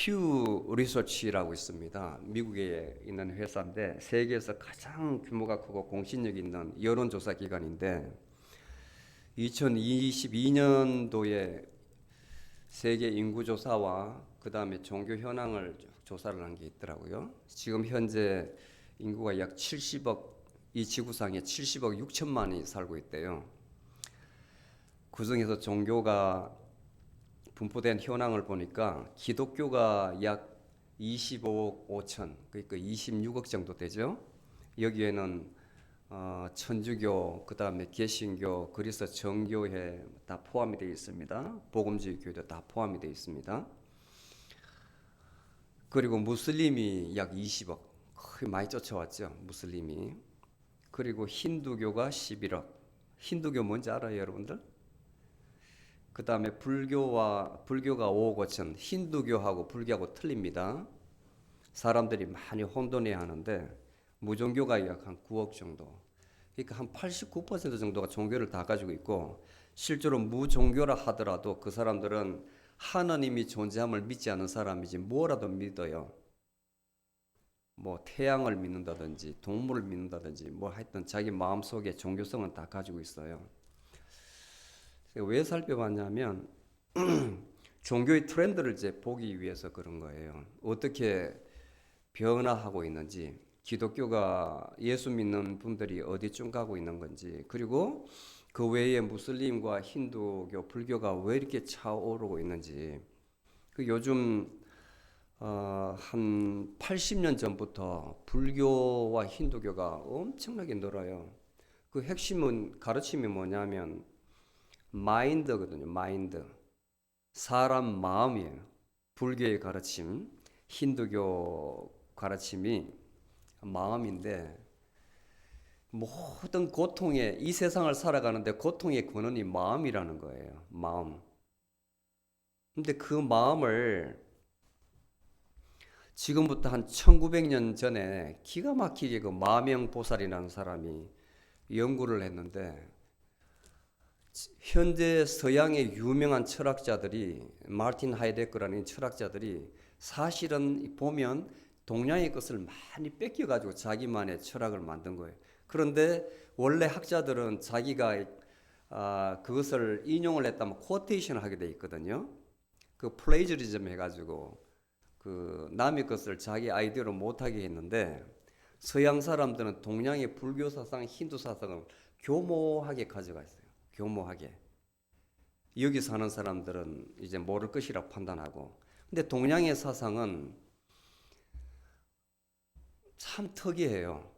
퓨 리서치라고 있습니다. 미국에 있는 회사인데 세계에서 가장 규모가 크고 공신력 있는 여론조사 기관인데 2022년도에 세계 인구조사와 그 다음에 종교 현황을 조사를 한 게 있더라고요. 지금 현재 인구가 약 70억, 이 지구상에 70억 6천만이 살고 있대요. 그 중에서 종교가 분포된 현황을 보니까 기독교가 약 25억 5천, 그러니까 26억 정도 되죠. 여기에는 천주교, 그 다음에 개신교, 그리스 정교회 다 포함이 되어 있습니다. 복음주의 교회도 다 포함이 되어 있습니다. 그리고 무슬림이 약 20억, 거의 많이 쫓아왔죠. 무슬림이. 그리고 힌두교가 11억. 힌두교 뭔지 알아요, 여러분들? 그 다음에 불교가 5억 5천. 힌두교하고 불교하고 틀립니다. 사람들이 많이 혼돈해 하는데 무종교가 약 한 9억 정도. 그러니까 한 89% 정도가 종교를 다 가지고 있고, 실제로 무종교라 하더라도 그 사람들은 하나님이 존재함을 믿지 않는 사람이지 뭐라도 믿어요. 뭐 태양을 믿는다든지 동물을 믿는다든지 뭐 하여튼 자기 마음속에 종교성은 다 가지고 있어요. 왜 살펴봤냐면 종교의 트렌드를 이제 보기 위해서 그런 거예요. 어떻게 변화하고 있는지, 기독교가 예수 믿는 분들이 어디쯤 가고 있는 건지, 그리고 그 외에 무슬림과 힌두교, 불교가 왜 이렇게 차오르고 있는지. 그 요즘 한 80년 전부터 불교와 힌두교가 엄청나게 늘어요. 그 핵심은 가르침이 뭐냐면 마인드거든요. 마인드. 사람 마음이에요. 불교의 가르침, 힌두교 가르침이 마음인데, 모든 고통에, 이 세상을 살아가는데 고통의 근원이 마음이라는 거예요. 마음. 근데 그 마음을 지금부터 한 1900년 전에 기가 막히게 그 마명보살이라는 사람이 연구를 했는데, 현재 서양의 유명한 철학자들이, 마르틴 하이데거라는 철학자들이 사실은 보면 동양의 것을 많이 뺏겨가지고 자기만의 철학을 만든 거예요. 그런데 원래 학자들은 자기가 그것을 인용을 했다면 코테이션을 하게 돼 있거든요. 그 플레이저리즘 해가지고 그 남의 것을 자기 아이디어로 못하게 했는데, 서양 사람들은 동양의 불교 사상, 힌두 사상을 교모하게 가져가 있어요. 교모하게. 여기 사는 사람들은 이제 모를 것이라 판단하고. 근데 동양의 사상은 참 특이해요.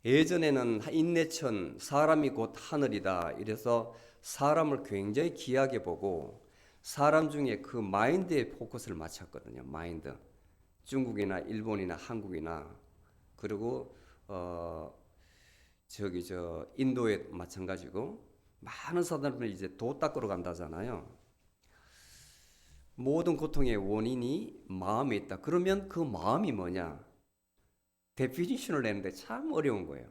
예전에는 인내천, 사람이 곧 하늘이다, 이래서 사람을 굉장히 귀하게 보고 사람 중에 그 마인드에 포커스를 맞췄거든요. 마인드. 중국이나 일본이나 한국이나, 그리고 인도에 마찬가지고, 많은 사람들이 이제 도 닦으러 간다잖아요. 모든 고통의 원인이 마음에 있다. 그러면 그 마음이 뭐냐? 데피니션을 내는데 참 어려운 거예요.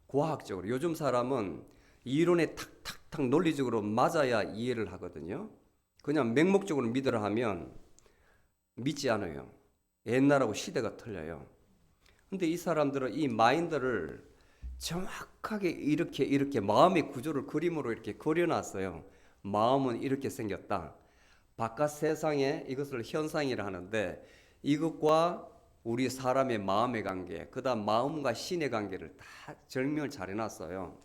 과학적으로. 요즘 사람은 이론에 탁탁탁 논리적으로 맞아야 이해를 하거든요. 그냥 맹목적으로 믿으라 하면 믿지 않아요. 옛날하고 시대가 틀려요. 근데 이 사람들은 이 마인드를 정확하게 이렇게 마음의 구조를 그림으로 이렇게 그려놨어요. 마음은 이렇게 생겼다. 바깥 세상에 이것을 현상이라 하는데, 이것과 우리 사람의 마음의 관계, 그 다음 마음과 신의 관계를 다 설명을 잘 해놨어요.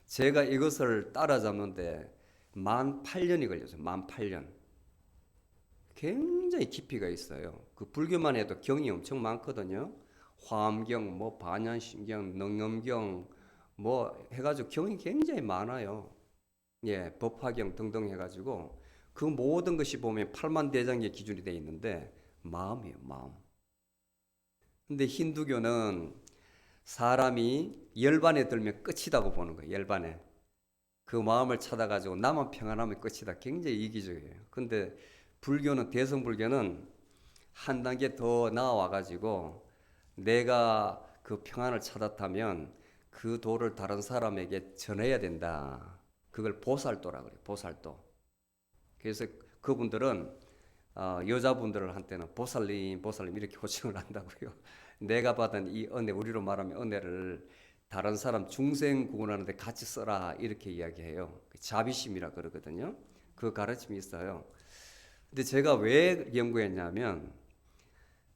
제가 이것을 따라잡는데 18년이 걸렸어요. 18년. 굉장히 깊이가 있어요. 그 불교만 해도 경이 엄청 많거든요. 화엄경, 뭐 반야심경, 능엄경, 뭐 해가지고 경이 굉장히 많아요. 예, 법화경 등등 해가지고 그 모든 것이 보면 팔만대장의 기준이 되어 있는데 마음이에요, 마음. 근데 힌두교는 사람이 열반에 들면 끝이다고 보는 거예요. 열반에. 그 마음을 찾아가지고 나만 평안하면 끝이다. 굉장히 이기적이에요. 근데 불교는, 대성불교는 한 단계 더 나아와가지고 내가 그 평안을 찾았다면 그 도를 다른 사람에게 전해야 된다. 그걸 보살도라고 그래요. 보살도. 그래서 그분들은 여자분들한테는 보살님, 보살님 이렇게 호칭을 한다고요. 내가 받은 이 은혜, 우리로 말하면 은혜를 다른 사람 중생 구원하는데 같이 써라 이렇게 이야기해요. 자비심이라 그러거든요. 그 가르침이 있어요. 근데 제가 왜 연구했냐면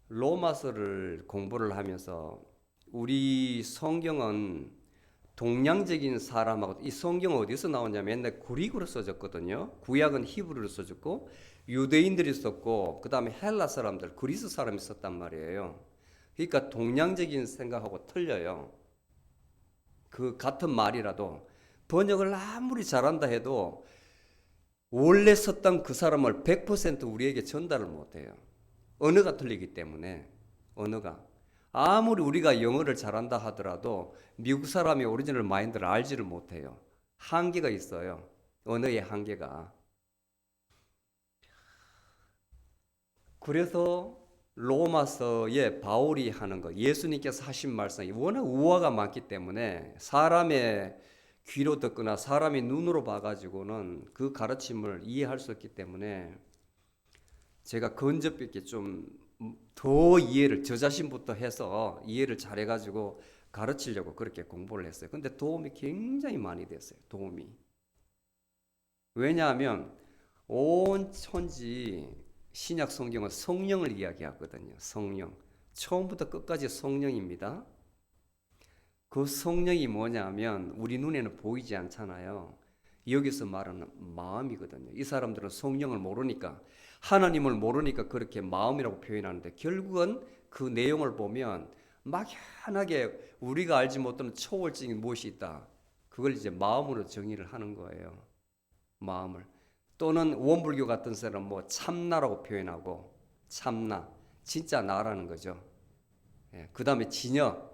로마서를 공부를 하면서 우리 성경은 동양적인 사람하고 이 성경은 어디서 나오냐면 옛날 그리스어로 써졌거든요. 구약은 히브리어로 써졌고 유대인들이 썼고 그 다음에 헬라 사람들, 그리스 사람이 썼단 말이에요. 그러니까 동양적인 생각하고 틀려요. 그 같은 말이라도 번역을 아무리 잘한다 해도 원래 썼던 그 사람을 100% 우리에게 전달을 못해요. 언어가 틀리기 때문에 언어가 아무리 우리가 영어를 잘한다 하더라도 미국 사람의 오리지널 마인드를 알지를 못해요. 한계가 있어요. 언어의 한계가. 그래서 로마서에 바울이 하는 거, 예수님께서 하신 말씀이 워낙 우화가 많기 때문에 사람의 귀로 듣거나 사람의 눈으로 봐가지고는 그 가르침을 이해할 수 없기 때문에 제가 근접 있게 좀 더 이해를 저 자신부터 해서 이해를 잘해가지고 가르치려고 그렇게 공부를 했어요. 근데 도움이 굉장히 많이 됐어요. 도움이. 왜냐하면 온 천지 신약 성경은 성령을 이야기하거든요. 성령. 처음부터 끝까지 성령입니다. 그 성령이 뭐냐면 우리 눈에는 보이지 않잖아요. 여기서 말하는 마음이거든요. 이 사람들은 성령을 모르니까 하나님을 모르니까 그렇게 마음이라고 표현하는데 결국은 그 내용을 보면 막연하게 우리가 알지 못하는 초월적인 무엇이 있다. 그걸 이제 마음으로 정의를 하는 거예요. 마음을. 또는 원불교 같은 사람은 뭐 참나라고 표현하고 참나, 진짜 나라는 거죠. 예, 그 다음에 진여,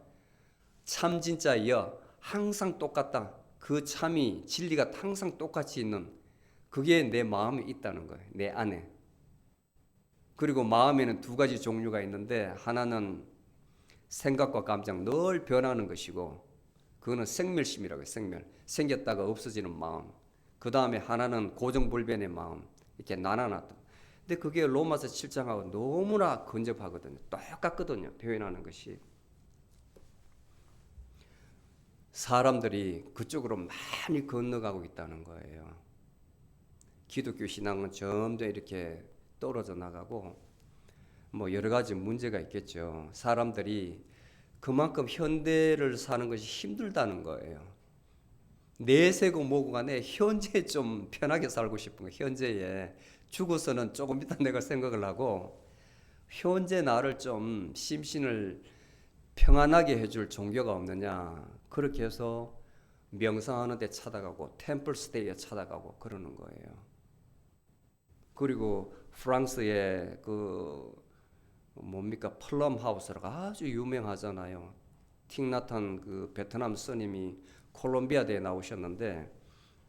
참 진짜 여, 항상 똑같다. 그 참이 진리가 항상 똑같이 있는 그게 내 마음에 있다는 거예요. 내 안에. 그리고 마음에는 두 가지 종류가 있는데 하나는 생각과 감정 늘 변하는 것이고 그거는 생멸심이라고 해요. 생멸. 생겼다가 없어지는 마음. 그 다음에 하나는 고정불변의 마음. 이렇게 나눠놨다. 근데 그게 로마서 7장하고 너무나 근접하거든요. 똑같거든요. 표현하는 것이. 사람들이 그쪽으로 많이 건너가고 있다는 거예요. 기독교 신앙은 점점 이렇게 떨어져 나가고 뭐 여러 가지 문제가 있겠죠. 사람들이 그만큼 현대를 사는 것이 힘들다는 거예요. 내세고 뭐고 간에 현재에 좀 편하게 살고 싶은 거예요. 현재에. 죽어서는 조금 이따 내가 생각을 하고 현재 나를 좀 심신을 평안하게 해줄 종교가 없느냐. 그렇게 해서 명상하는 데 찾아가고 템플 스테이에 찾아가고 그러는 거예요. 그리고 프랑스의 그 뭡니까 플럼 하우스라고 아주 유명하잖아요. 틱나탄 그 베트남 스님이 콜롬비아대에 나오셨는데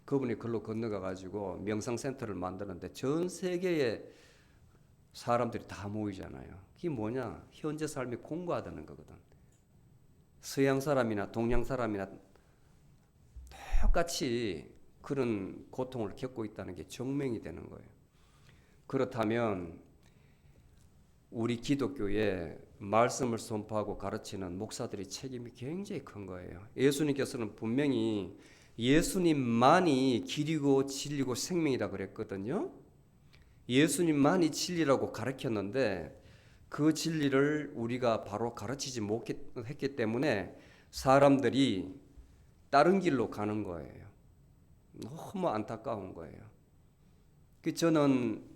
그분이 글로 건너가 가지고 명상 센터를 만드는데 전 세계의 사람들이 다 모이잖아요. 그게 뭐냐? 현재 삶이 공부하다는 거거든. 서양 사람이나 동양 사람이나 똑같이 그런 고통을 겪고 있다는 게 증명이 되는 거예요. 그렇다면 우리 기독교에 말씀을 선포하고 가르치는 목사들의 책임이 굉장히 큰 거예요. 예수님께서는 분명히 예수님만이 길이고 진리고 생명이다 그랬거든요. 예수님만이 진리라고 가르쳤는데 그 진리를 우리가 바로 가르치지 못했기 때문에 사람들이 다른 길로 가는 거예요. 너무 안타까운 거예요. 저는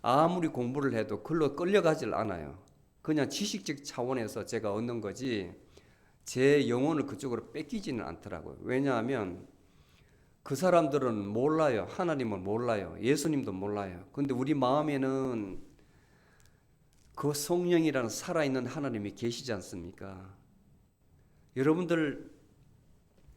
아무리 공부를 해도 글로 끌려가질 않아요. 그냥 지식적 차원에서 제가 얻는 거지 제 영혼을 그쪽으로 뺏기지는 않더라고요. 왜냐하면 그 사람들은 몰라요. 하나님을 몰라요. 예수님도 몰라요. 근데 우리 마음에는 그 성령이라는 살아있는 하나님이 계시지 않습니까? 여러분들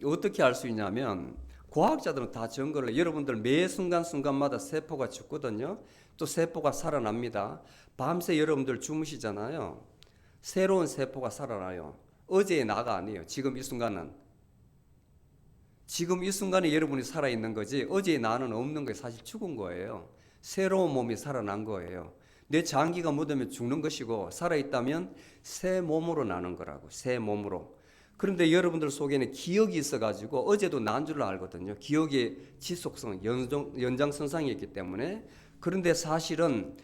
어떻게 알 수 있냐면 과학자들은 다 증거를 여러분들 매 순간순간마다 세포가 죽거든요. 또 세포가 살아납니다. 밤새 여러분들 주무시잖아요. 새로운 세포가 살아나요. 어제의 나가 아니에요. 지금 이 순간은. 지금 이 순간에 여러분이 살아있는 거지 어제의 나는 없는 거예요. 사실 죽은 거예요. 새로운 몸이 살아난 거예요. 내 장기가 묻으면 죽는 것이고 살아있다면 새 몸으로 나는 거라고. 새 몸으로. 그런데 여러분들 속에는 기억이 있어가지고 어제도 난 줄 알거든요. 기억의 지속성, 연장선상이 있기 때문에. 그런데 사실은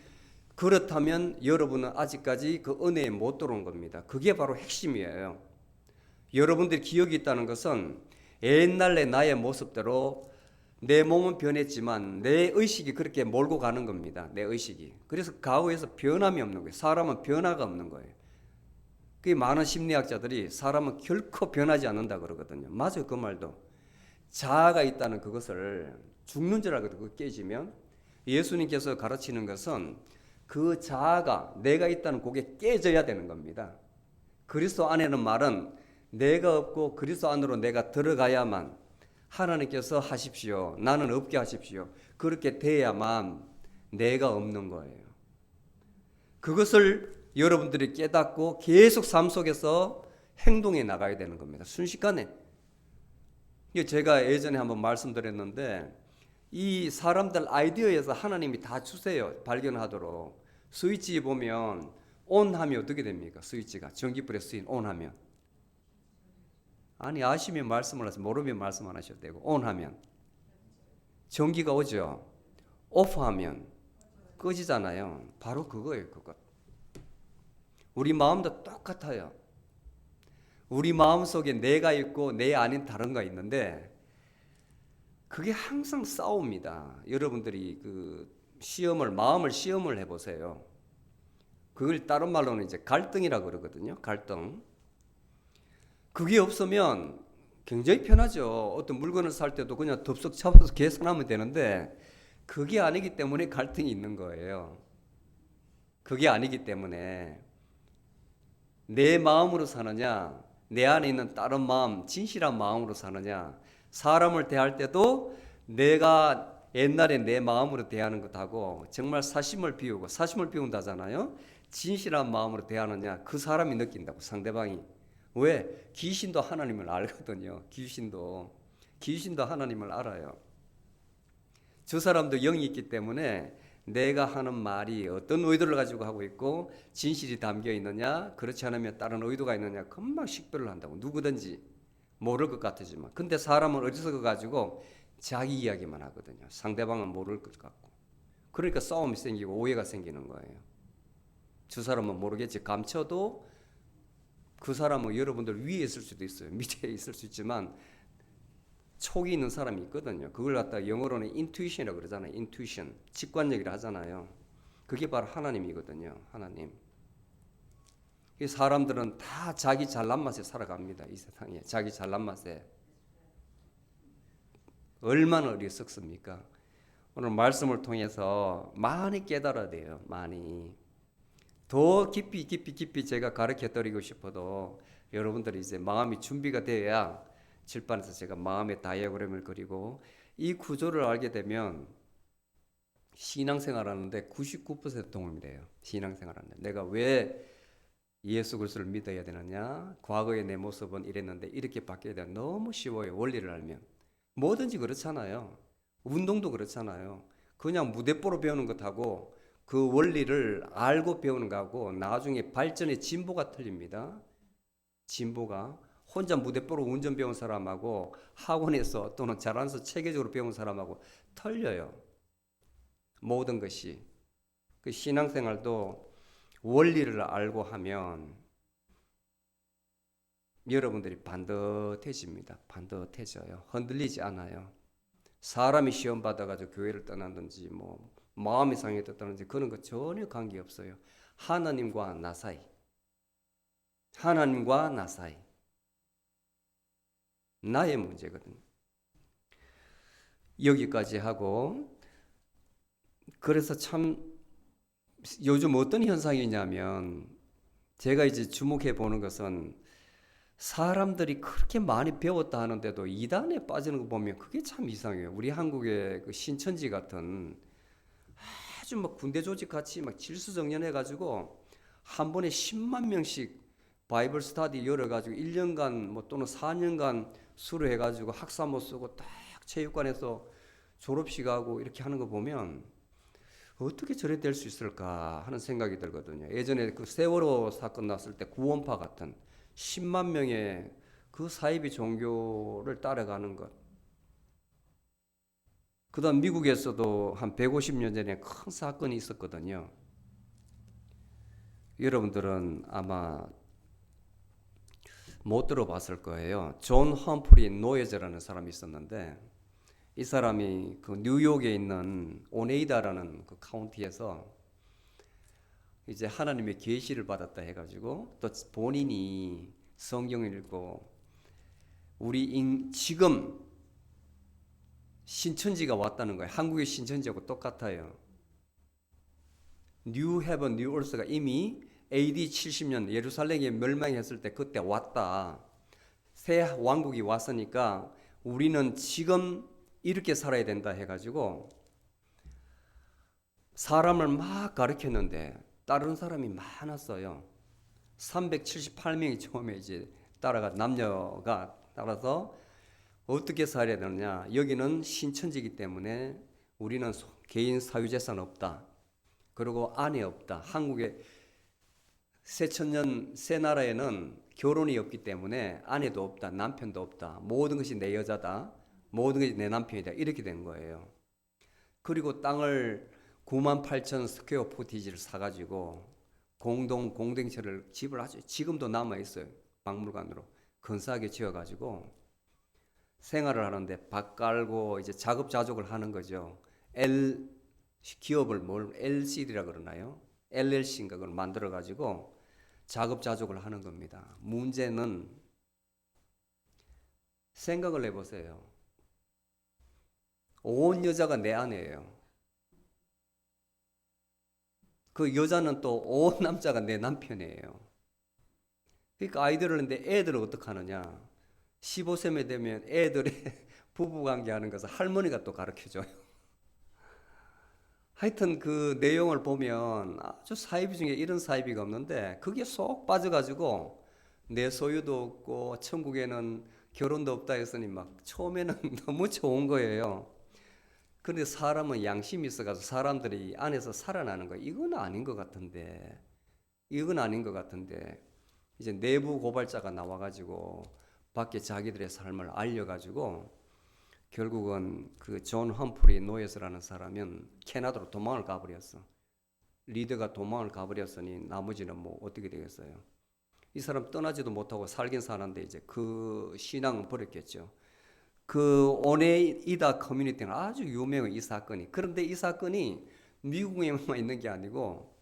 그렇다면 여러분은 아직까지 그 은혜에 못 들어온 겁니다. 그게 바로 핵심이에요. 여러분들이 기억이 있다는 것은 옛날의 나의 모습대로 내 몸은 변했지만 내 의식이 그렇게 몰고 가는 겁니다. 내 의식이. 그래서 가후에서 변함이 없는 거예요. 사람은 변화가 없는 거예요. 그 많은 심리학자들이 사람은 결코 변하지 않는다 그러거든요. 맞아요, 그 말도. 자아가 있다는 그것을 죽는 줄 알거든요. 그거 깨지면. 예수님께서 가르치는 것은 그 자아가 내가 있다는 그게 깨져야 되는 겁니다. 그리스도 안에는 말은 내가 없고 그리스도 안으로 내가 들어가야만 하나님께서 하십시오. 나는 없게 하십시오. 그렇게 돼야만 내가 없는 거예요. 그것을 여러분들이 깨닫고 계속 삶 속에서 행동해 나가야 되는 겁니다. 순식간에. 제가 예전에 한번 말씀드렸는데 이 사람들 아이디어에서 하나님이 다 주세요. 발견하도록. 스위치 보면 온 하면 어떻게 됩니까? 스위치가 전기불에 쓰인 온 하면. 아니 아시면 말씀을 하세요. 모르면 말씀 안 하셔도 되고. 온 하면 전기가 오죠. 오프 하면 꺼지잖아요. 바로 그거예요. 그거. 우리 마음도 똑같아요. 우리 마음속에 내가 있고 내 아닌 다른 거 있는데 그게 항상 싸웁니다. 여러분들이 그 마음을 시험을 해보세요. 그걸 다른 말로는 이제 갈등이라고 그러거든요. 갈등. 그게 없으면 굉장히 편하죠. 어떤 물건을 살 때도 그냥 덥석 잡아서 계산하면 되는데 그게 아니기 때문에 갈등이 있는 거예요. 그게 아니기 때문에 내 마음으로 사느냐, 내 안에 있는 다른 마음, 진실한 마음으로 사느냐, 사람을 대할 때도 내가 옛날에 내 마음으로 대하는 것하고 정말 사심을 비운다잖아요. 진실한 마음으로 대하느냐, 그 사람이 느낀다고, 상대방이. 왜? 귀신도 하나님을 알거든요. 귀신도 하나님을 알아요. 저 사람도 영이 있기 때문에 내가 하는 말이 어떤 의도를 가지고 하고 있고 진실이 담겨 있느냐, 그렇지 않으면 다른 의도가 있느냐 금방 식별을 한다고. 누구든지 모를 것 같지만. 근데 사람은 어디서 가지고 자기 이야기만 하거든요. 상대방은 모를 것 같고. 그러니까 싸움이 생기고 오해가 생기는 거예요. 저 사람은 모르겠지. 감춰도 그 사람은 여러분들 위에 있을 수도 있어요. 밑에 있을 수 있지만 촉이 있는 사람이 있거든요. 그걸 갖다가 영어로는 인투이션이라고 그러잖아요. 인투이션, 직관력이라 하잖아요. 그게 바로 하나님이거든요. 하나님. 사람들은 다 자기 잘난 맛에 살아갑니다. 이 세상에 자기 잘난 맛에. 얼마나 어리석습니까? 오늘 말씀을 통해서 많이 깨달아야 돼요. 많이. 더 깊이 제가 가르쳐 드리고 싶어도 여러분들이 이제 마음이 준비가 되어야 칠판에서 제가 마음의 다이어그램을 그리고 이 구조를 알게 되면 신앙생활 하는데 99% 도움이 돼요. 신앙생활 하는데 내가 왜 예수 그리스도를 믿어야 되느냐, 과거의 내 모습은 이랬는데 이렇게 바뀌어야 돼. 너무 쉬워요. 원리를 알면. 뭐든지 그렇잖아요. 운동도 그렇잖아요. 그냥 무대뽀로 배우는 것하고 그 원리를 알고 배우는 거하고 나중에 발전의 진보가 틀립니다. 진보가. 혼자 무대뽀로 운전 배운 사람하고 학원에서 또는 자라나서 체계적으로 배운 사람하고 틀려요. 모든 것이. 그 신앙생활도 원리를 알고 하면 여러분들이 반듯해집니다. 반듯해져요. 흔들리지 않아요. 사람이 시험 받아가지고 교회를 떠났든지 뭐 마음이 상해졌다든지 그런 거 전혀 관계없어요. 하나님과 나 사이. 하나님과 나 사이. 나의 문제거든요. 여기까지 하고, 그래서 참 요즘 어떤 현상이냐면 제가 이제 주목해 보는 것은 사람들이 그렇게 많이 배웠다 하는데도 이단에 빠지는 거 보면 그게 참 이상해요. 우리 한국의 그 신천지 같은 아주 막 군대 조직 같이 막 질서정연해 가지고 한 번에 10만 명씩 바이블 스터디 열어가지고 1년간 뭐 또는 4년간 수료해가지고 학사모 쓰고 딱 체육관에서 졸업식 하고 이렇게 하는 거 보면 어떻게 저래 될 수 있을까 하는 생각이 들거든요. 예전에 그 세월호 사건 났을 때 구원파 같은 10만 명의 그 사이비 종교를 따라가는 것. 그다음 미국에서도 한 150년 전에 큰 사건이 있었거든요. 여러분들은 아마 못 들어봤을 거예요. 존 험프리 노예즈라는 사람이 있었는데 이 사람이 그 뉴욕에 있는 오네이다라는 그 카운티에서 이제 하나님의 계시를 받았다 해가지고 또 본인이 성경을 읽고 지금 신천지가 왔다는 거예요. 한국의 신천지하고 똑같아요. 뉴 헤븐, 뉴 얼스가 이미 AD 70년 예루살렘이 멸망했을 때 그때 왔다. 새 왕국이 왔으니까 우리는 지금 이렇게 살아야 된다 해가지고 사람을 막 가르쳤는데 다른 사람이 많았어요. 378명이 처음에 이제 남녀가 따라서 어떻게 살아야 되느냐. 여기는 신천지이기 때문에 우리는 개인 사유재산 없다. 그리고 아내 없다. 한국의 새천년 새 나라에는 결혼이 없기 때문에 아내도 없다. 남편도 없다. 모든 것이 내 여자다. 모든 것이 내 남편이다. 이렇게 된 거예요. 그리고 땅을 98,000 스퀘어 포티지를 사가지고 공동체를 집을 아주 지금도 남아있어요. 박물관으로 근사하게 지어가지고 생활을 하는데 밥 깔고 이제 자급자족을 하는 거죠. 기업을 LCD라 그러나요? LLC인가 그걸 만들어 가지고 자급자족을 하는 겁니다. 문제는 생각을 해보세요. 온 여자가 내 아내예요. 그 여자는 또 온 남자가 내 남편이에요. 그러니까 아이들을 하는데 애들을 어떻게 하느냐? 15세면 되면 애들의 부부관계 하는 것을 할머니가 또 가르쳐줘요. 하여튼 그 내용을 보면 아주 사이비 중에 이런 사이비가 없는데 그게 쏙 빠져가지고 내 소유도 없고 천국에는 결혼도 없다 했으니 막 처음에는 너무 좋은 거예요. 그런데 사람은 양심이 있어가지고 사람들이 안에서 살아나는 거 이건 아닌 것 같은데 이제 내부 고발자가 나와가지고 밖에 자기들의 삶을 알려가지고 결국은 그 존 험프리 노예스라는 사람은 캐나다로 도망을 가버렸어. 리더가 도망을 가버렸으니 나머지는 뭐 어떻게 되겠어요? 이 사람 떠나지도 못하고 살긴 사는데 이제 그 신앙은 버렸겠죠. 그 오네이다 커뮤니티는 아주 유명한 이 사건이. 그런데 이 사건이 미국에만 있는 게 아니고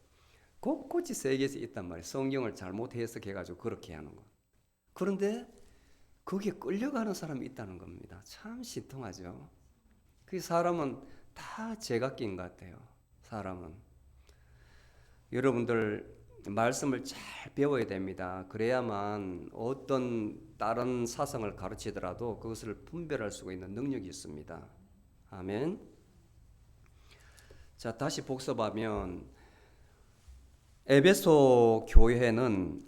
곳곳이 세계에서 있단 말이에요. 성경을 잘못 해석해가지고 그렇게 하는 거. 그런데 거기에 끌려가는 사람이 있다는 겁니다. 참 신통하죠. 그 사람은 다 제각기인 것 같아요. 사람은. 여러분들 말씀을 잘 배워야 됩니다. 그래야만 어떤 다른 사상을 가르치더라도 그것을 분별할 수가 있는 능력이 있습니다. 아멘. 자, 다시 복습하면 에베소 교회는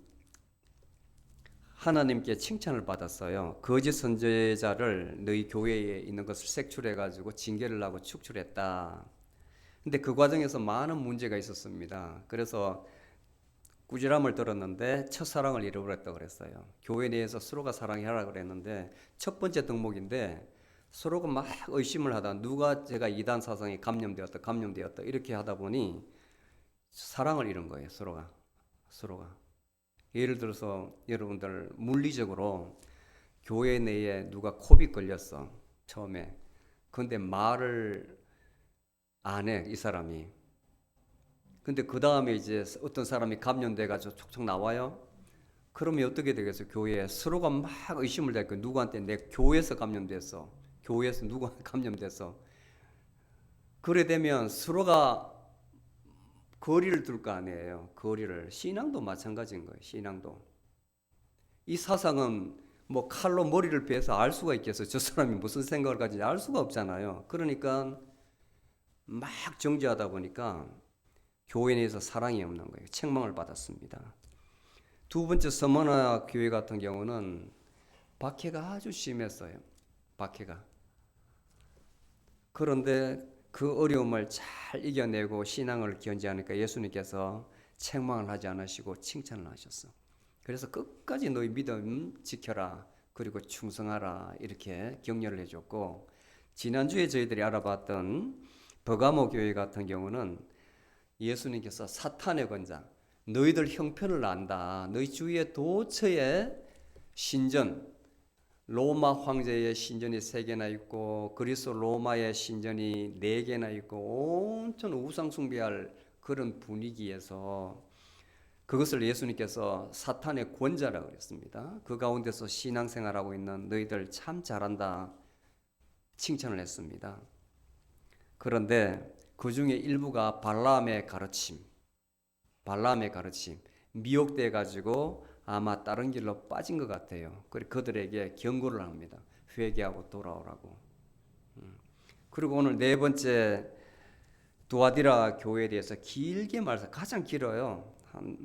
하나님께 칭찬을 받았어요. 거짓 선지자를 너희 교회에 있는 것을 색출해 가지고 징계를 하고 축출했다. 근데 그 과정에서 많은 문제가 있었습니다. 그래서 꾸지람을 들었는데 첫사랑을 잃어버렸다고 그랬어요. 교회 내에서 서로가 사랑해라 그랬는데 첫 번째 덕목인데 서로가 막 의심을 하다 누가 제가 이단 사상에 감염되었다 이렇게 하다 보니 사랑을 잃은 거예요. 서로가. 예를 들어서 여러분들 물리적으로 교회 내에 누가 코비 걸렸어. 처음에. 근데 말을 안 해. 이 사람이. 근데 그 다음에 이제 어떤 사람이 감염돼가지고 촉촉 나와요. 그러면 어떻게 되겠어요? 교회에 서로가 막 의심을 할 거예요. 누구한테 내 교회에서 감염됐어. 교회에서 누구 감염됐어. 그래 되면 서로가 거리를 둘 거 아니에요. 거리를. 신앙도 마찬가지인 거예요. 신앙도. 이 사상은 뭐 칼로 머리를 베서 알 수가 있겠어요. 저 사람이 무슨 생각을 가지는지 알 수가 없잖아요. 그러니까 막 정죄하다 보니까 교회 내에서 사랑이 없는 거예요. 책망을 받았습니다. 두 번째 서머나 교회 같은 경우는 박해가 아주 심했어요. 박해가. 그런데 그 어려움을 잘 이겨내고 신앙을 견지하니까 예수님께서 책망을 하지 않으시고 칭찬을 하셨어. 그래서 끝까지 너희 믿음 지켜라. 그리고 충성하라. 이렇게 격려를 해줬고, 지난주에 저희들이 알아봤던 버가모 교회 같은 경우는 예수님께서 사탄의 권장, 너희들 형편을 안다. 너희 주위에 도처에 신전, 로마 황제의 신전이 3개나 있고 그리스 로마의 신전이 4개나 있고 온천 우상 숭배할 그런 분위기에서 그것을 예수님께서 사탄의 권자라고 그랬습니다. 그 가운데서 신앙생활하고 있는 너희들 참 잘한다 칭찬을 했습니다. 그런데 그 중에 일부가 발람의 가르침 미혹돼 가지고 아마 다른 길로 빠진 것 같아요. 그리고 그들에게 경고를 합니다. 회개하고 돌아오라고. 그리고 오늘 4번째 두아디라 교회에 대해서 길게 말해서 가장 길어요. 한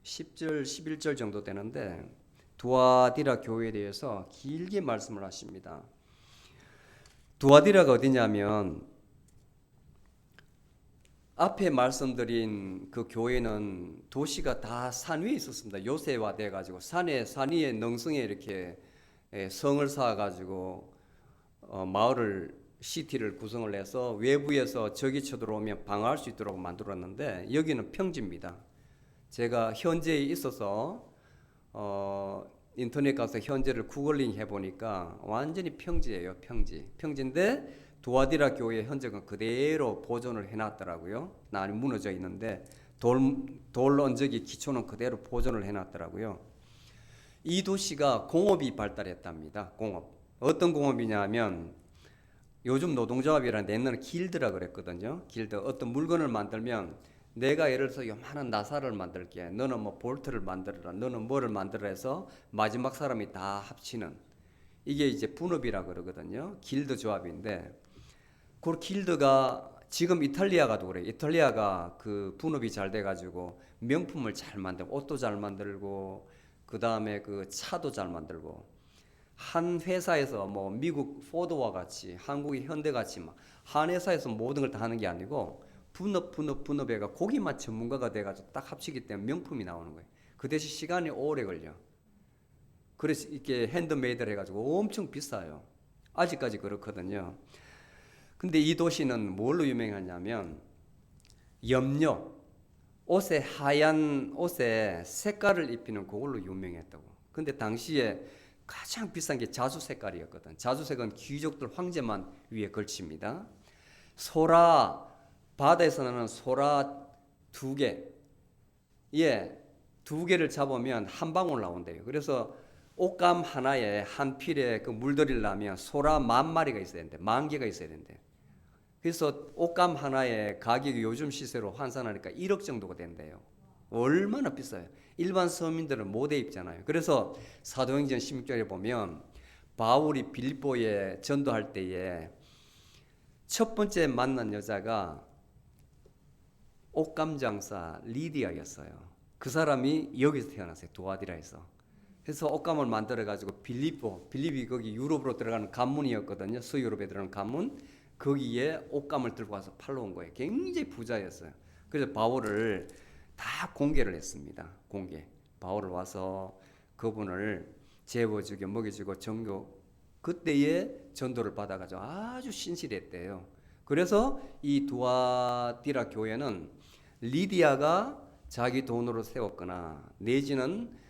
10절, 11절 정도 되는데 두아디라 교회에 대해서 길게 말씀을 하십니다. 두아디라가 어디냐면 앞에 말씀드린 그 교회는 도시가 다 산 위에 있었습니다. 요새화돼 가지고 산 위에 능성에 이렇게 성을 쌓아 가지고 마을을 시티를 구성을 해서 외부에서 적이 쳐들어오면 방어할 수 있도록 만들었는데 여기는 평지입니다. 제가 현지에 있어서 인터넷 가서 현지를 구글링 해보니까 완전히 평지예요. 평지인데 두아디라 교회 현재가 그대로 보존을 해놨더라고요. 많이 무너져 있는데 돌 언저기 기초는 그대로 보존을 해놨더라고요. 이 도시가 공업이 발달했답니다. 공업. 어떤 공업이냐면 요즘 노동조합이라는 옛날에 길드라 그랬거든요. 길드. 어떤 물건을 만들면 내가 예를 들어서 요만한 나사를 만들게. 너는 뭐 볼트를 만들어라. 너는 뭐를 만들어라 해서 마지막 사람이 다 합치는. 이게 이제 분업이라 그러거든요. 길드 조합인데 그 길드가 지금 이탈리아가도 그래요. 이탈리아가 그 분업이 잘 돼가지고 명품을 잘 만들고 옷도 잘 만들고 그 다음에 그 차도 잘 만들고 한 회사에서 뭐 미국 포드와 같이 한국의 현대같이 막 한 회사에서 모든 걸 다 하는 게 아니고 분업해가 거기만 전문가가 돼가지고 딱 합치기 때문에 명품이 나오는 거예요. 그 대신 시간이 오래 걸려. 그래서 이렇게 핸드메이드를 해가지고 엄청 비싸요. 아직까지 그렇거든요. 근데 이 도시는 뭘로 유명하냐면 염료, 하얀 옷에 색깔을 입히는 그걸로 유명했다고. 근데 당시에 가장 비싼 게 자주 색깔이었거든. 자주색은 귀족들 황제만 위에 걸칩니다. 바다에서 나는 소라 2개, 2개를 잡으면 한 방울 나온대요. 그래서 옷감 하나에 한 필에 그 물들이려면 소라 10,000마리가 있어야 된대. 10,000개가 있어야 된대. 그래서 옷감 하나에 가격이 요즘 시세로 환산하니까 1억 정도가 된대요. 얼마나 비싸요. 일반 서민들은 못 입잖아요. 그래서 사도행전 16절에 보면 바울이 빌립보에 전도할 때에 첫 번째 만난 여자가 옷감 장사 리디아였어요. 그 사람이 여기서 태어났어요. 두아디라에서. 그래서 옷감을 만들어 가지고 빌립이 거기 유럽으로 들어가는 관문이었거든요. 서유럽에 들어가는 관문. 거기에 옷감을 들고 와서 팔러 온 거예요. 굉장히 부자였어요. 그래서 바울을 다 공개를 했습니다. 바울을 와서 그분을 재워주고 먹여주고 그때에 전도를 받아가지고 아주 신실했대요. 그래서 이 두아디라 교회는 리디아가 자기 돈으로 세웠거나 내지는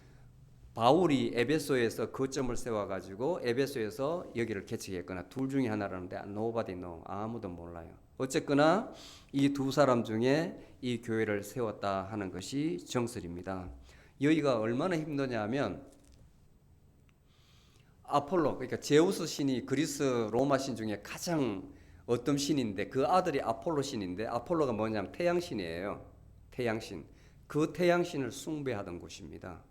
바울이 에베소에서 거점을 세워가지고 에베소에서 여기를 개척했거나 둘 중에 하나라는데 nobody know. 아무도 몰라요. 어쨌거나 이 두 사람 중에 이 교회를 세웠다 하는 것이 정설입니다. 여기가 얼마나 힘드냐면 아폴로, 그러니까 제우스 신이 그리스 로마 신 중에 가장 어떤 신인데 그 아들이 아폴로 신인데 아폴로가 뭐냐면 태양신이에요. 태양신. 그 태양신을 숭배하던 곳입니다.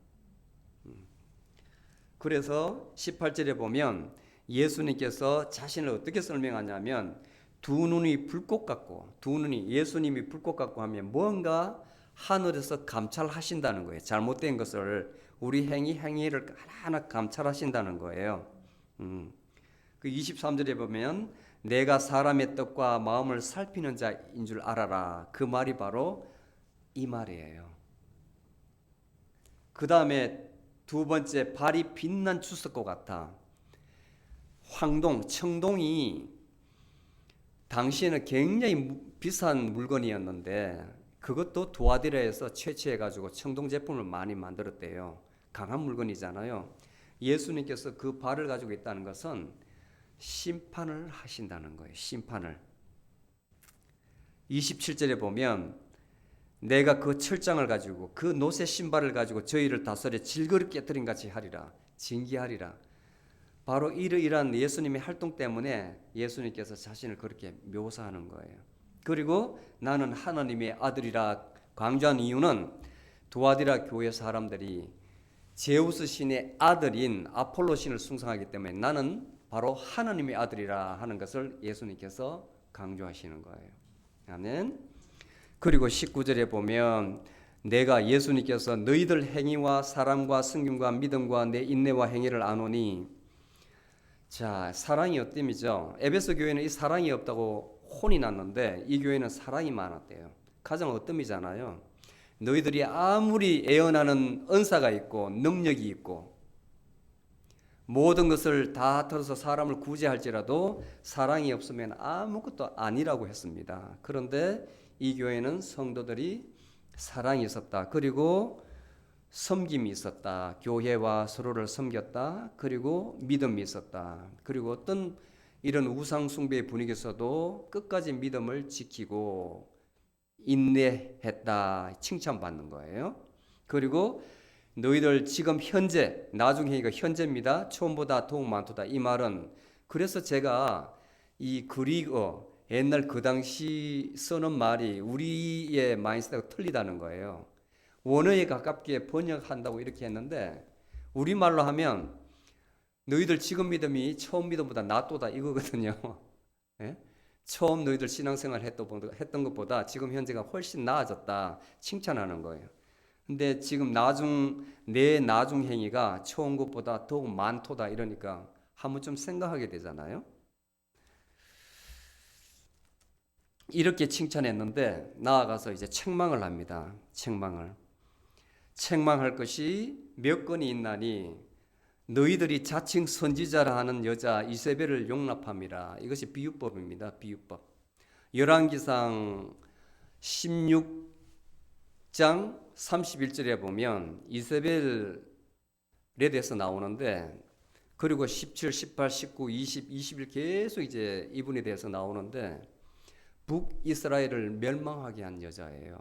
그래서 18절에 보면 예수님께서 자신을 어떻게 설명하냐면 두 눈이 불꽃 같고 예수님이 불꽃 같고 하면 뭔가 하늘에서 감찰하신다는 거예요. 잘못된 것을 우리 행위를 하나하나 감찰하신다는 거예요. 그 23절에 보면 내가 사람의 뜻과 마음을 살피는 자인 줄 알아라. 그 말이 바로 이 말이에요. 그 다음에 두 번째, 발이 빛난 주석과 같아. 황동, 청동이 당시에는 굉장히 비싼 물건이었는데 그것도 두아디라에서 채취해가지고 청동 제품을 많이 만들었대요. 강한 물건이잖아요. 예수님께서 그 발을 가지고 있다는 것은 심판을 하신다는 거예요. 심판을. 27절에 보면 내가 그 철장을 가지고 그 노새 신발을 가지고 저희를 다스려 질그릇 깨뜨린 같이 하리라. 징계하리라. 바로 이러한 예수님의 활동 때문에 예수님께서 자신을 그렇게 묘사하는 거예요. 그리고 나는 하나님의 아들이라 강조한 이유는 두아디라 교회 사람들이 제우스 신의 아들인 아폴로 신을 숭상하기 때문에 나는 바로 하나님의 아들이라 하는 것을 예수님께서 강조하시는 거예요. 아멘. 그리고 19절에 보면 내가 예수님께서 너희들 행위와 사랑과 성김과 믿음과 내 인내와 행위를 아노니, 자, 사랑이 어땠죠? 에베소 교회는 이 사랑이 없다고 혼이 났는데 이 교회는 사랑이 많았대요. 가장 어뜸이잖아요. 너희들이 아무리 애원하는 은사가 있고 능력이 있고 모든 것을 다 털어서 사람을 구제할지라도 사랑이 없으면 아무것도 아니라고 했습니다. 그런데 이 교회는 성도들이 사랑이 있었다. 그리고 섬김이 있었다. 교회와 서로를 섬겼다. 그리고 믿음이 있었다. 그리고 어떤 이런 우상 숭배의 분위기에서도 끝까지 믿음을 지키고 인내했다. 칭찬받는 거예요. 그리고 너희들 지금 현재, 나중 행위가 현재입니다. 처음보다 더욱 많도다. 이 말은 그래서 제가 이 그리거 옛날 그 당시 쓰는 말이 우리의 마인드가 틀리다는 거예요. 원어에 가깝게 번역한다고 이렇게 했는데 우리말로 하면 너희들 지금 믿음이 처음 믿음보다 낫도다 이거거든요. 예? 처음 너희들 신앙생활 했던 것보다 지금 현재가 훨씬 나아졌다 칭찬하는 거예요. 근데 지금 내 나중 행위가 처음 것보다 더욱 많도다 이러니까 한번 좀 생각하게 되잖아요. 이렇게 칭찬했는데 나아가서 이제 책망을 합니다. 책망할 것이 몇 건이 있나니 너희들이 자칭 선지자라 하는 여자 이세벨을 용납함이라. 이것이 비유법입니다. 비유법. 열왕기상 16장 31절에 보면 이세벨에 대해서 나오는데 그리고 17, 18, 19, 20, 21 계속 이제 이분에 대해서 나오는데 북이스라엘을 멸망하게 한 여자예요.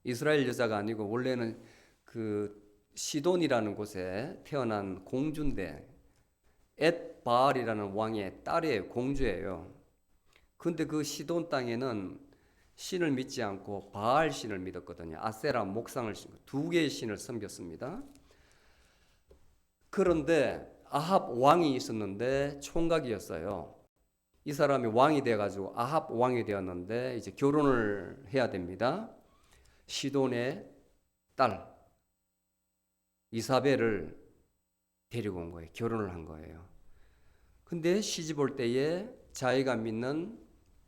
이스라엘 여자가 아니고 원래는 그 시돈이라는 곳에 태어난 공주인데 엣바알이라는 왕의 딸의 공주예요. 근데 그 시돈 땅에는 신을 믿지 않고 바알 신을 믿었거든요. 아세라 목상을 두 개의 신을 섬겼습니다. 그런데 아합 왕이 있었는데 총각이었어요. 이 사람이 왕이 돼가지고 아합 왕이 되었는데 이제 결혼을 해야 됩니다. 시돈의 딸 이사벨을 데리고 온 거예요. 결혼을 한 거예요. 근데 시집 올 때에 자기가 믿는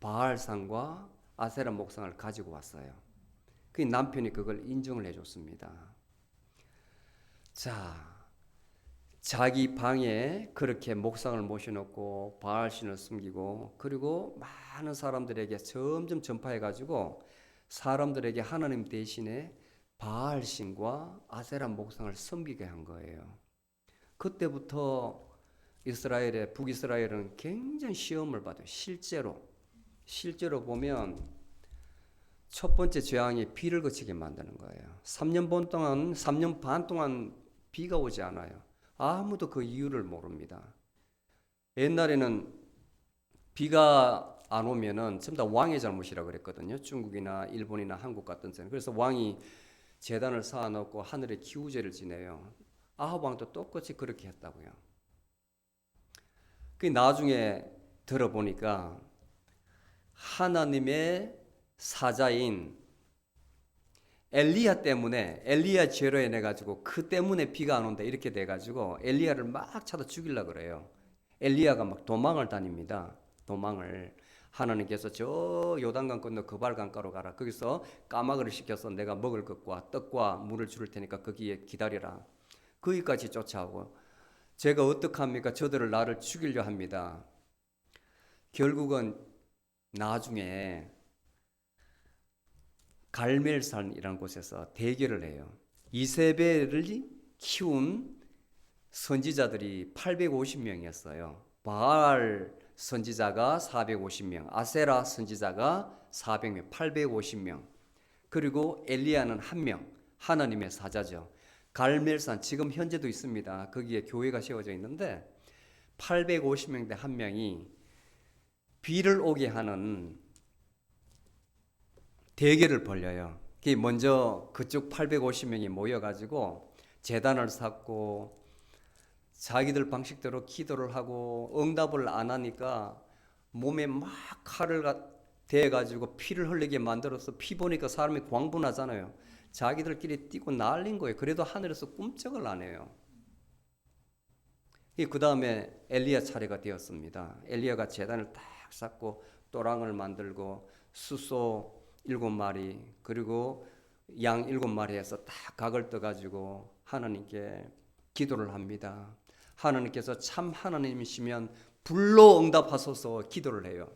바알상과 아세라 목상을 가지고 왔어요. 그 남편이 그걸 인정을 해줬습니다. 자, 자기 방에 그렇게 목상을 모셔놓고 바알신을 숨기고 그리고 많은 사람들에게 점점 전파해가지고 사람들에게 하나님 대신에 바알신과 아세라 목상을 섬기게 한 거예요. 그때부터 북이스라엘은 굉장히 시험을 받아요. 실제로 보면 첫 번째 재앙이 비를 그치게 만드는 거예요. 3년 반 동안 비가 오지 않아요. 아무도 그 이유를 모릅니다. 옛날에는 비가 안 오면은 전부 다 왕의 잘못이라고 그랬거든요. 중국이나 일본이나 한국 같은 데는. 그래서 왕이 제단을 쌓아놓고 하늘에 기우제를 지내요. 아합 왕도 똑같이 그렇게 했다고요. 그 나중에 들어보니까 하나님의 사자인 엘리야 때문에 엘리야 죄로 인해 가지고 그 때문에 비가 안 온다 이렇게 돼 가지고 엘리야를 막 찾아 죽이려고 그래요. 엘리야가 막 도망을 다닙니다. 도망을. 하나님께서 저 요단강 건너 그발 강가로 가라. 거기서 까마귀를 시켜서 내가 먹을 것과 떡과 물을 줄 테니까 거기에 기다리라. 거기까지 쫓아오고 제가 어떻게 합니까? 저들을 나를 죽이려 합니다. 결국은 나중에 갈멜산이라는 곳에서 대결을 해요. 이세벨을 키운 선지자들이 850명이었어요. 바알 선지자가 450명, 아세라 선지자가 400명, 850명. 그리고 엘리야는 1명, 하나님의 사자죠. 갈멜산 지금 현재도 있습니다. 거기에 교회가 세워져 있는데 850명 대 1명이 비를 오게 하는 대결을 벌려요. 먼저 그쪽 850명이 모여가지고 재단을 쌓고 자기들 방식대로 기도를 하고 응답을 안 하니까 몸에 막 칼을 대가지고 피를 흘리게 만들어서 피 보니까 사람이 광분하잖아요. 자기들끼리 뛰고 난린 거예요. 그래도 하늘에서 꿈쩍을 안 해요. 그 다음에 엘리야 차례가 되었습니다. 엘리야가 제단을 딱 쌓고 또랑을 만들고 숫소 7마리 그리고 양 7마리에서 딱 각을 떠가지고 하나님께 기도를 합니다. 하나님께서 참 하나님이시면 불로 응답하소서 기도를 해요.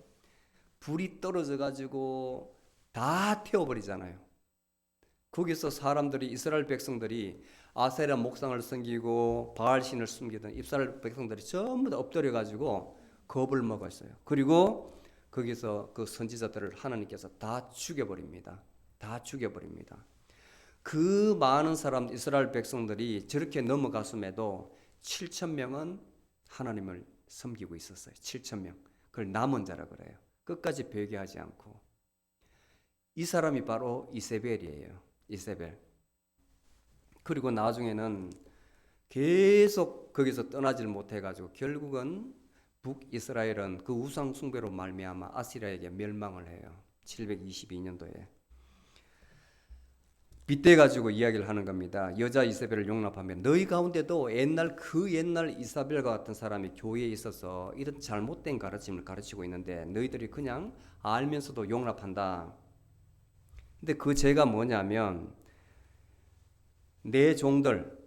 불이 떨어져가지고 다 태워버리잖아요. 거기서 사람들이 이스라엘 백성들이 아세라 목상을 섬기고 바알신을 숨기던 이스라엘 백성들이 전부 다 엎드려가지고 겁을 먹었어요. 그리고 거기서 그 선지자들을 하나님께서 다 죽여버립니다. 다 죽여버립니다. 그 많은 사람 이스라엘 백성들이 저렇게 넘어갔음에도 7,000명은 하나님을 섬기고 있었어요. 7,000명. 그걸 남은 자라 그래요. 끝까지 배교하지 않고. 이 사람이 바로 이세벨이에요. 이세벨. 그리고 나중에는 계속 거기서 떠나질 못해가지고 결국은 북이스라엘은 그 우상 숭배로 말미암아 아시리아에게 멸망을 해요. 722년도에. 빗대 가지고 이야기를 하는 겁니다. 여자 이세벨을 용납하면 너희 가운데도 그 옛날 이사벨과 같은 사람이 교회에 있어서 이런 잘못된 가르침을 가르치고 있는데 너희들이 그냥 알면서도 용납한다. 근데 그 죄가 뭐냐면 내 종들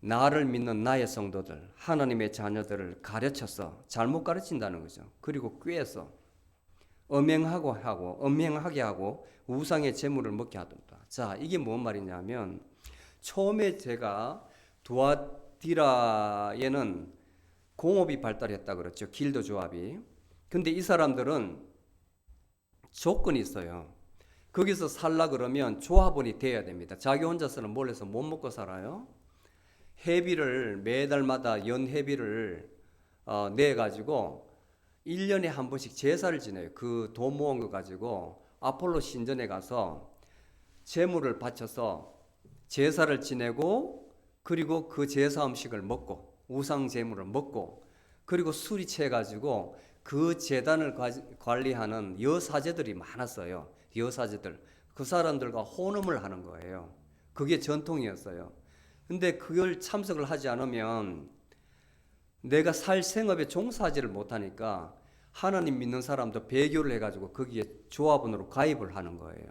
나를 믿는 나의 성도들 하나님의 자녀들을 가르쳐서 잘못 가르친다는 거죠. 그리고 꾀해서 엄행하게 하고 우상의 재물을 먹게 하던다. 자, 이게 뭔 말이냐면 처음에 제가 두아디라에는 공업이 발달했다 그랬죠. 길드 조합이. 근데 이 사람들은 조건이 있어요. 거기서 살라 그러면 조합원이 돼야 됩니다. 자기 혼자서는 몰래서 못 먹고 살아요. 회비를 매달마다 연회비를 내가지고 1년에 한 번씩 제사를 지내요. 그 돈 모은 거 가지고 아폴로 신전에 가서 제물을 바쳐서 제사를 지내고 그리고 그 제사 음식을 먹고 우상 제물을 먹고 그리고 술이 취해가지고 그 제단을 관리하는 여사제들이 많았어요. 여사제들. 그 사람들과 혼음을 하는 거예요. 그게 전통이었어요. 근데 그걸 참석을 하지 않으면 내가 살 생업에 종사하지를 못하니까 하나님 믿는 사람도 배교를 해가지고 거기에 조합원으로 가입을 하는 거예요.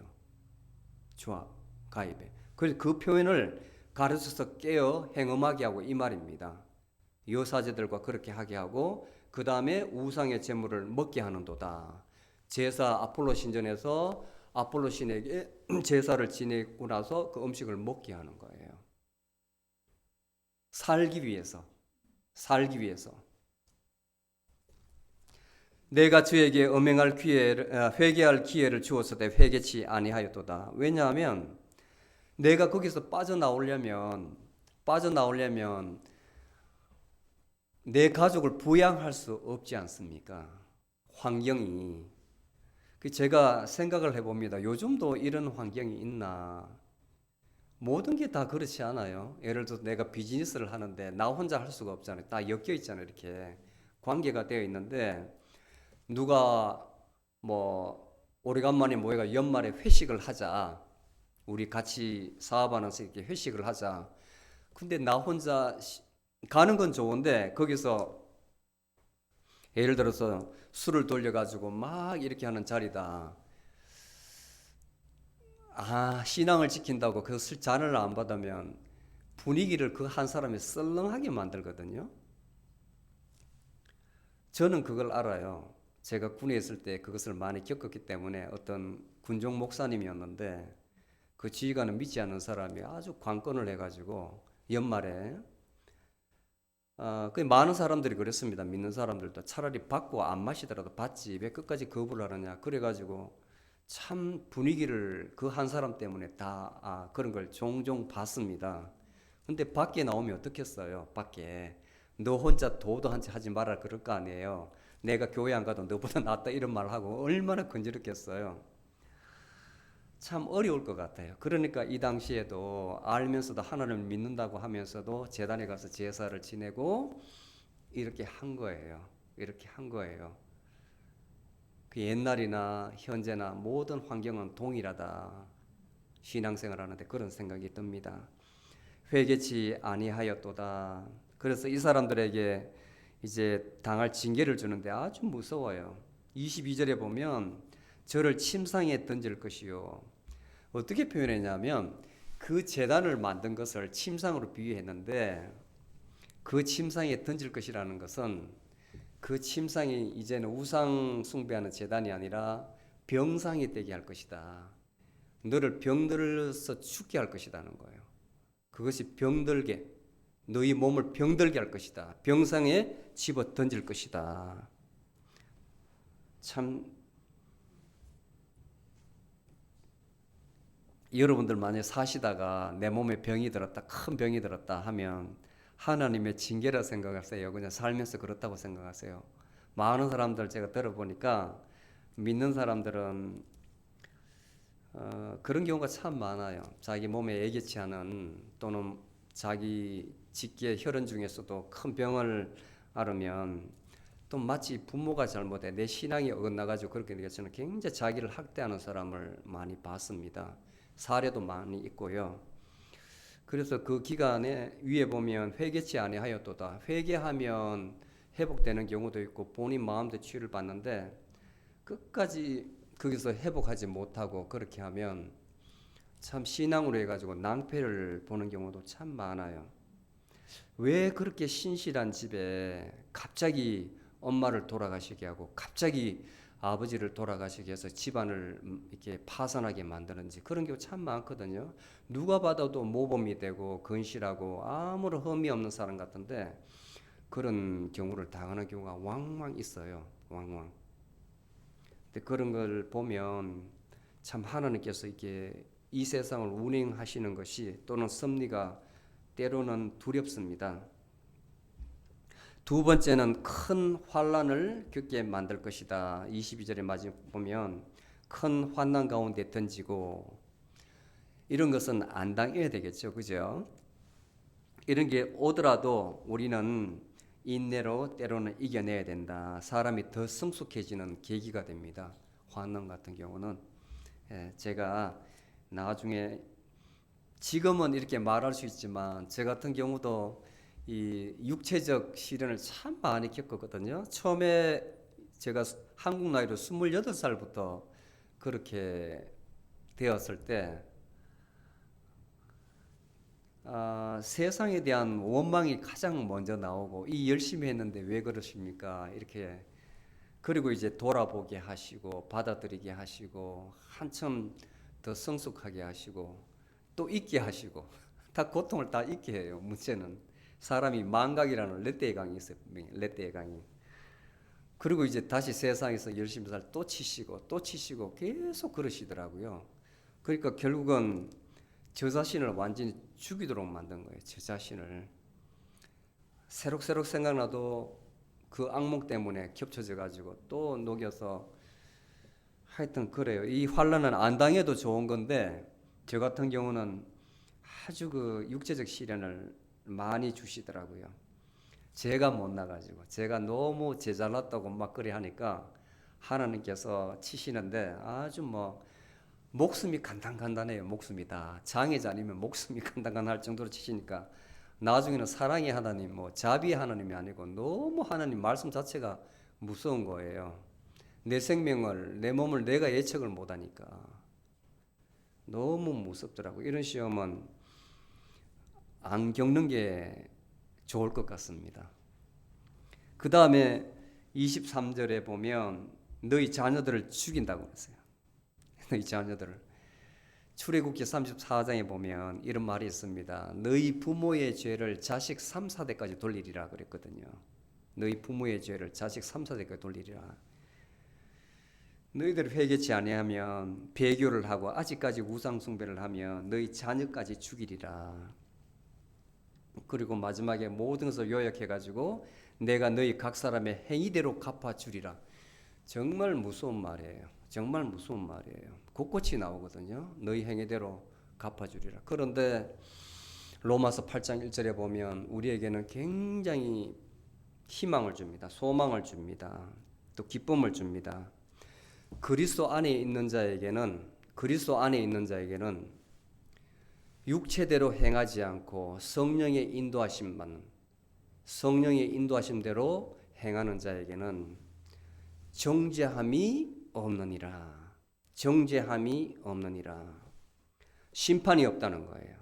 조합, 가입에. 그래서 그 표현을 가르쳐서 깨어 행음하게 하고 이 말입니다. 여사제들과 그렇게 하게 하고 그 다음에 우상의 제물을 먹게 하는도다. 제사 아폴로 신전에서 아폴로 신에게 제사를 지내고 나서 그 음식을 먹게 하는 거예요. 살기 위해서. 내가 저에게 회개할 기회를 주었으되 회개치 아니하였도다. 왜냐하면 내가 거기서 빠져나오려면 내 가족을 부양할 수 없지 않습니까? 환경이. 제가 생각을 해봅니다. 요즘도 이런 환경이 있나? 모든 게 다 그렇지 않아요. 예를 들어서 내가 비즈니스를 하는데 나 혼자 할 수가 없잖아요. 다 엮여 있잖아요. 이렇게 관계가 되어 있는데 누가 오래간만에 모여가 연말에 회식을 하자. 우리 같이 사업하면서 이렇게 회식을 하자. 근데 나 혼자 가는 건 좋은데 거기서 예를 들어서 술을 돌려가지고 막 이렇게 하는 자리다. 신앙을 지킨다고 그 술 잔을 안 받으면 분위기를 그 한 사람이 썰렁하게 만들거든요. 저는 그걸 알아요. 제가 군에 있을 때 그것을 많이 겪었기 때문에 어떤 군종 목사님이었는데 그 지휘관은 믿지 않는 사람이 아주 관건을 해가지고 연말에 그 많은 사람들이 그랬습니다. 믿는 사람들도 차라리 받고 안 마시더라도 받지 왜 끝까지 거부를 하느냐. 그래가지고 참 분위기를 그 한 사람 때문에 다 그런 걸 종종 봤습니다. 근데 밖에 나오면 어떻겠어요? 밖에 너 혼자 도도 한지 하지 말라 그럴 거 아니에요. 내가 교회 안 가도 너보다 낫다 이런 말 하고 얼마나 건드렸겠어요. 참 어려울 것 같아요. 그러니까 이 당시에도 알면서도 하나님을 믿는다고 하면서도 제단에 가서 제사를 지내고 이렇게 한 거예요. 이렇게 한 거예요. 그 옛날이나 현재나 모든 환경은 동일하다. 신앙생활 하는데 그런 생각이 듭니다. 회개치 아니하였도다. 그래서 이 사람들에게 이제 당할 징계를 주는데 아주 무서워요. 22절에 보면 저를 침상에 던질 것이요. 어떻게 표현했냐면 그 제단을 만든 것을 침상으로 비유했는데 그 침상에 던질 것이라는 것은 그 침상이 이제는 우상 숭배하는 제단이 아니라 병상이 되게 할 것이다. 너를 병들어서 죽게 할 것이라는 거예요. 그것이 병들게 너희 몸을 병들게 할 것이다. 병상에 집어 던질 것이다. 참 여러분들 만약 사시다가 내 몸에 병이 들었다, 큰 병이 들었다 하면 하나님의 징계라 생각하세요? 그냥 살면서 그렇다고 생각하세요? 많은 사람들 제가 들어보니까 믿는 사람들은 그런 경우가 참 많아요. 자기 몸에 예기치 않은 또는 자기 직계 혈연 중에서도 큰 병을 앓으면 또 마치 부모가 잘못해 내 신앙이 어긋나가지고 그렇게 되겠지만 굉장히 자기를 학대하는 사람을 많이 봤습니다. 사례도 많이 있고요. 그래서 그 기간에 위에 보면 회개치 아니하였도다. 회개하면 회복되는 경우도 있고 본인 마음대로 치유를 받는데 끝까지 거기서 회복하지 못하고 그렇게 하면 참 신앙으로 해가지고 낭패를 보는 경우도 참 많아요. 왜 그렇게 신실한 집에 갑자기 엄마를 돌아가시게 하고 갑자기 아버지를 돌아가시게 해서 집안을 이렇게 파산하게 만드는지 그런 경우 참 많거든요. 누가 받아도 모범이 되고 건실하고 아무런 흠이 없는 사람 같은데 그런 경우를 당하는 경우가 왕왕 있어요. 왕왕. 근데 그런 걸 보면 참 하나님께서 이렇게 이 세상을 운행하시는 것이 또는 섭리가 때로는 두렵습니다. 두 번째는 큰 환난을 겪게 만들 것이다. 22절에 마지막 보면 큰 환난 가운데 던지고 이런 것은 안 당해야 되겠죠. 그죠? 이런 게 오더라도 우리는 인내로 때로는 이겨내야 된다. 사람이 더 성숙해지는 계기가 됩니다. 환난 같은 경우는 제가 나중에 지금은 이렇게 말할 수 있지만 저 같은 경우도 이 육체적 시련을 참 많이 겪었거든요. 처음에 제가 한국 나이로 28살부터 그렇게 되었을 때 세상에 대한 원망이 가장 먼저 나오고 이 열심히 했는데 왜 그러십니까? 이렇게 그리고 이제 돌아보게 하시고 받아들이게 하시고 한참 더 성숙하게 하시고 또 잊게 하시고 다 고통을 다 잊게 해요. 문제는 사람이 망각이라는 렛대의 강이 있어요. 렛대의 강이. 그리고 이제 다시 세상에서 열심히 살 또 치시고 또 치시고 계속 그러시더라고요. 그러니까 결국은 저 자신을 완전히 죽이도록 만든 거예요. 저 자신을. 새록새록 생각나도 그 악몽 때문에 겹쳐져 가지고 또 녹여서 하여튼 그래요. 이 환란은 안 당해도 좋은 건데 저 같은 경우는 아주 그 육체적 시련을 많이 주시더라고요. 제가 못 나가지고 제가 너무 제잘났다고 막 그래 하니까 하나님께서 치시는데 아주 뭐 목숨이 간단간단해요. 목숨이 다 장애자 아니면 목숨이 간단간할 정도로 치시니까 나중에는 사랑의 하나님 뭐 자비의 하나님이 아니고 너무 하나님 말씀 자체가 무서운 거예요. 내 생명을, 내 몸을 내가 예측을 못하니까 너무 무섭더라고요. 이런 시험은 안 겪는 게 좋을 것 같습니다. 그 다음에 23절에 보면 너희 자녀들을 죽인다고 그랬어요. 너희 자녀들을. 출애굽기 34장에 보면 이런 말이 있습니다. 너희 부모의 죄를 자식 3, 4대까지 돌리리라 그랬거든요. 너희 부모의 죄를 자식 3, 4대까지 돌리리라. 너희들 회개치 아니하면 배교를 하고 아직까지 우상 숭배를 하면 너희 자녀까지 죽이리라. 그리고 마지막에 모든 것을 요약해 가지고 내가 너희 각 사람의 행위대로 갚아주리라. 정말 무서운 말이에요. 정말 무서운 말이에요. 곳곳이 나오거든요. 너희 행위대로 갚아주리라. 그런데 로마서 8장 1절에 보면 우리에게는 굉장히 희망을 줍니다. 소망을 줍니다. 또 기쁨을 줍니다. 그리스도 안에 있는 자에게는 육체대로 행하지 않고 성령의 인도하심대로 행하는 자에게는 정죄함이 없느니라. 심판이 없다는 거예요.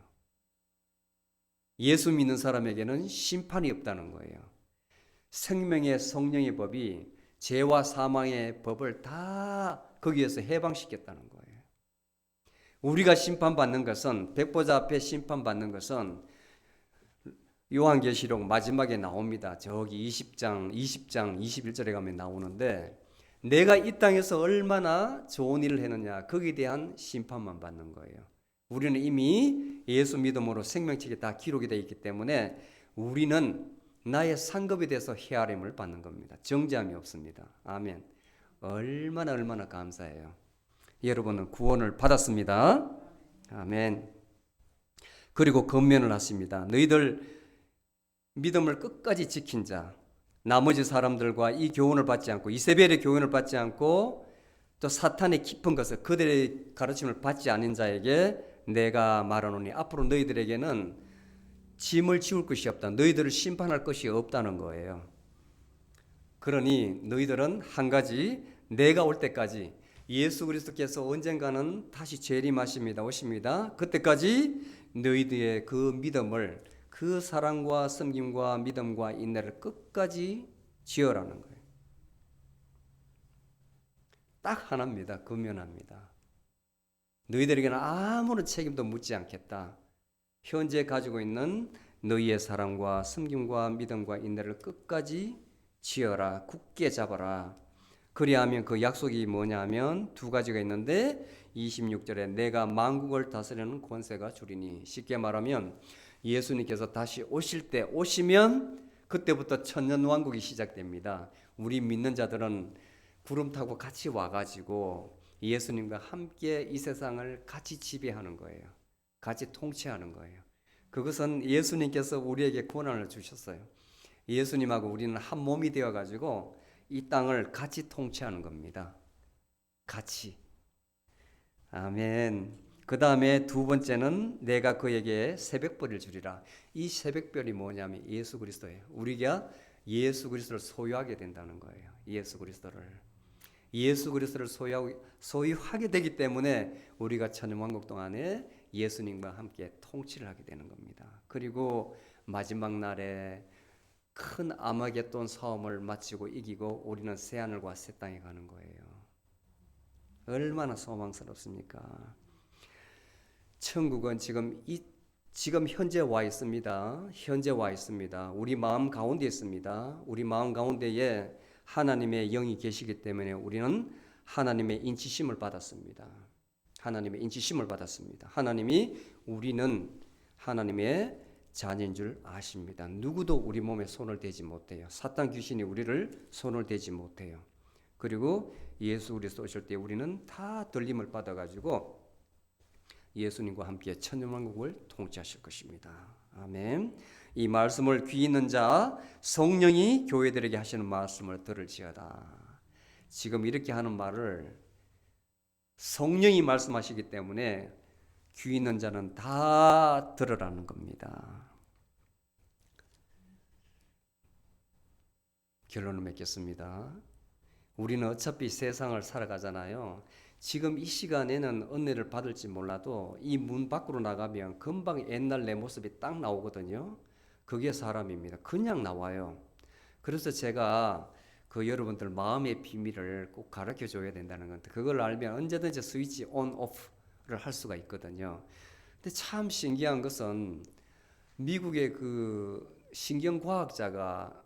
예수 믿는 사람에게는 심판이 없다는 거예요. 생명의 성령의 법이 죄와 사망의 법을 다 거기에서 해방시켰다는 거예요. 우리가 심판받는 것은, 백보자 앞에 심판받는 것은 요한계시록 마지막에 나옵니다. 저기 20장 21절에 가면 나오는데 내가 이 땅에서 얼마나 좋은 일을 했느냐, 거기에 대한 심판만 받는 거예요. 우리는 이미 예수 믿음으로 생명책에 다 기록이 되어 있기 때문에 우리는 나의 상급에 대해서 헤아림을 받는 겁니다. 정죄함이 없습니다. 아멘. 얼마나 감사해요. 여러분은 구원을 받았습니다. 아멘. 그리고 권면을 하십니다. 너희들 믿음을 끝까지 지킨 자, 나머지 사람들과 이 교훈을 받지 않고 이세벨의 교훈을 받지 않고 또 사탄의 깊은 것을 그들의 가르침을 받지 않은 자에게 내가 말하노니 앞으로 너희들에게는 짐을 지울 것이 없다. 너희들을 심판할 것이 없다는 거예요. 그러니 너희들은 한 가지, 내가 올 때까지 예수 그리스도께서 언젠가는 다시 오십니다. 그때까지 너희들의 그 믿음을, 그 사랑과 섬김과 믿음과 인내를 끝까지 지어라는 거예요. 딱 하나입니다. 권면합니다. 너희들에게는 아무런 책임도 묻지 않겠다. 현재 가지고 있는 너희의 사랑과 섬김과 믿음과 인내를 끝까지 지어라. 굳게 잡아라. 그리하면 그 약속이 뭐냐면 두 가지가 있는데 26절에 내가 만국을 다스리는 권세가 주리니, 쉽게 말하면 예수님께서 다시 오시면 그때부터 천년왕국이 시작됩니다. 우리 믿는 자들은 구름 타고 같이 와가지고 예수님과 함께 이 세상을 같이 지배하는 거예요. 같이 통치하는 거예요. 그것은 예수님께서 우리에게 권한을 주셨어요. 예수님하고 우리는 한 몸이 되어가지고 이 땅을 같이 통치하는 겁니다. 같이. 아멘. 그 다음에 두 번째는 내가 그에게 새벽별을 주리라. 이 새벽별이 뭐냐면 예수 그리스도예요. 우리가 예수 그리스도를 소유하게 된다는 거예요. 예수 그리스도를 소유하게 되기 때문에 우리가 천년왕국 동안에 예수님과 함께 통치를 하게 되는 겁니다. 그리고 마지막 날에 큰 아마겟돈 싸움을 마치고 이기고 우리는 새하늘과 새 땅에 가는 거예요. 얼마나 소망스럽습니까? 천국은 지금 현재 와 있습니다. 우리 마음 가운데 있습니다. 우리 마음 가운데에 하나님의 영이 계시기 때문에 우리는 하나님의 인치심을 받았습니다. 하나님이 우리는 하나님의 자녀인 줄 아십니다. 누구도 우리 몸에 손을 대지 못해요. 사탄 귀신이 우리를 손을 대지 못해요. 그리고 예수 그리스도 오실 때 우리는 다 들림을 받아가지고 예수님과 함께 천년왕국을 통치하실 것입니다. 아멘. 이 말씀을 귀 있는 자, 성령이 교회들에게 하시는 말씀을 들을지어다. 지금 이렇게 하는 말을 성령이 말씀하시기 때문에 귀 있는 자는 다 들으라는 겁니다. 결론을 맺겠습니다. 우리는 어차피 세상을 살아가잖아요. 지금 이 시간에는 은혜를 받을지 몰라도 이 문 밖으로 나가면 금방 옛날 내 모습이 딱 나오거든요. 그게 사람입니다. 그냥 나와요. 그래서 제가 그 여러분들 마음의 비밀을 꼭 가르쳐 줘야 된다는 건데, 그걸 알면 언제든지 스위치 온 오프를 할 수가 있거든요. 근데 참 신기한 것은 미국의 그 신경과학자가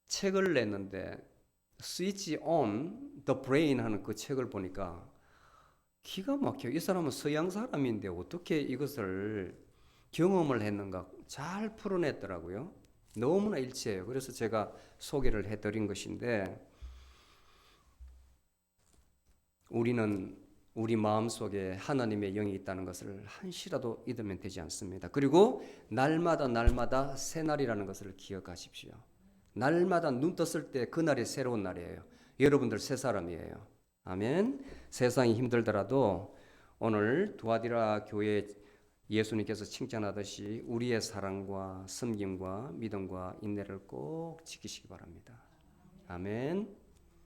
책을 냈는데 스위치 온 더 브레인 하는 그 책을 보니까 기가 막혀. 이 사람은 서양 사람인데 어떻게 이것을 경험을 했는가 잘 풀어냈더라고요. 너무나 일치해요. 그래서 제가 소개를 해드린 것인데, 우리는 우리 마음속에 하나님의 영이 있다는 것을 한시라도 잊으면 되지 않습니다. 그리고 날마다 새날이라는 것을 기억하십시오. 날마다 눈 떴을 때 그날이 새로운 날이에요. 여러분들 새 사람이에요. 아멘. 세상이 힘들더라도 오늘 두아디라 교회 예수님께서 칭찬하듯이 우리의 사랑과 섬김과 믿음과 인내를 꼭 지키시기 바랍니다. 아멘.